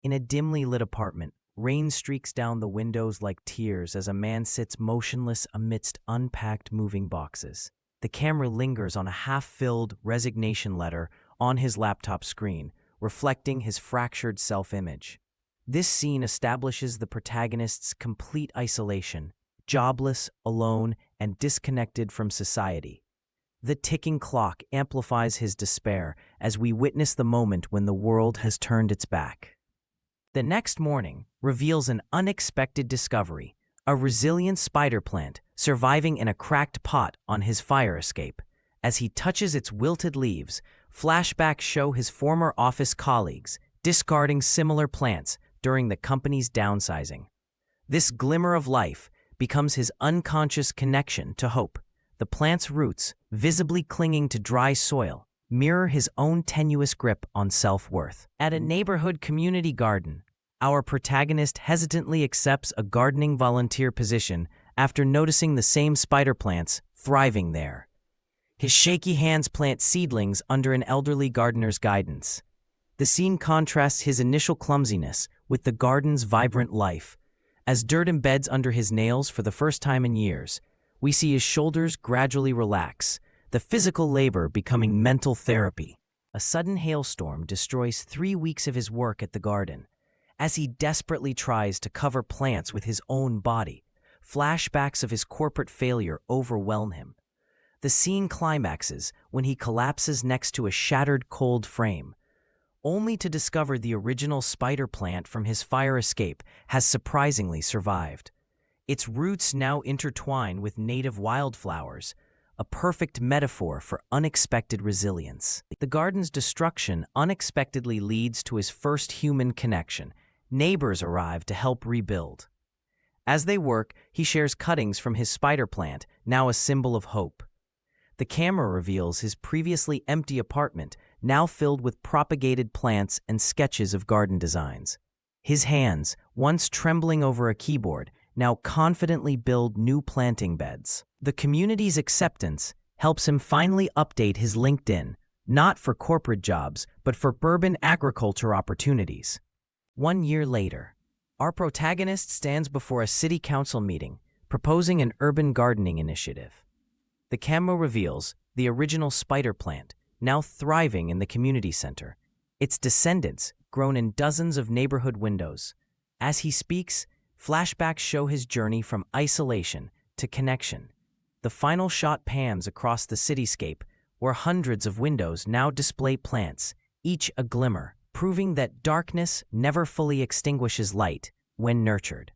In a dimly lit apartment, rain streaks down the windows like tears as a man sits motionless amidst unpacked moving boxes. The camera lingers on a half-filled resignation letter on his laptop screen, reflecting his fractured self-image. This scene establishes the protagonist's complete isolation, jobless, alone, and disconnected from society. The ticking clock amplifies his despair as we witness the moment when the world has turned its back. The next morning reveals an unexpected discovery, a resilient spider plant surviving in a cracked pot on his fire escape. As he touches its wilted leaves, flashbacks show his former office colleagues discarding similar plants during the company's downsizing. This glimmer of life becomes his unconscious connection to hope. The plant's roots, visibly clinging to dry soil, mirror his own tenuous grip on self-worth. At a neighborhood community garden, our protagonist hesitantly accepts a gardening volunteer position after noticing the same spider plants thriving there. His shaky hands plant seedlings under an elderly gardener's guidance. The scene contrasts his initial clumsiness with the garden's vibrant life. As dirt embeds under his nails for the first time in years, we see his shoulders gradually relax, the physical labor becoming mental therapy. A sudden hailstorm destroys 3 weeks of his work at the garden. As he desperately tries to cover plants with his own body, flashbacks of his corporate failure overwhelm him. The scene climaxes when he collapses next to a shattered cold frame, only to discover the original spider plant from his fire escape has surprisingly survived. Its roots now intertwine with native wildflowers, a perfect metaphor for unexpected resilience. The garden's destruction unexpectedly leads to his first human connection. Neighbors arrive to help rebuild. As they work, he shares cuttings from his spider plant, now a symbol of hope. The camera reveals his previously empty apartment, now filled with propagated plants and sketches of garden designs. His hands, once trembling over a keyboard, now confidently build new planting beds. The community's acceptance helps him finally update his LinkedIn, not for corporate jobs, but for urban agriculture opportunities. 1 year later, our protagonist stands before a city council meeting, proposing an urban gardening initiative. The camera reveals the original spider plant, now thriving in the community center, its descendants grown in dozens of neighborhood windows. As he speaks, flashbacks show his journey from isolation to connection. The final shot pans across the cityscape, where hundreds of windows now display plants, each a glimmer, proving that darkness never fully extinguishes light when nurtured.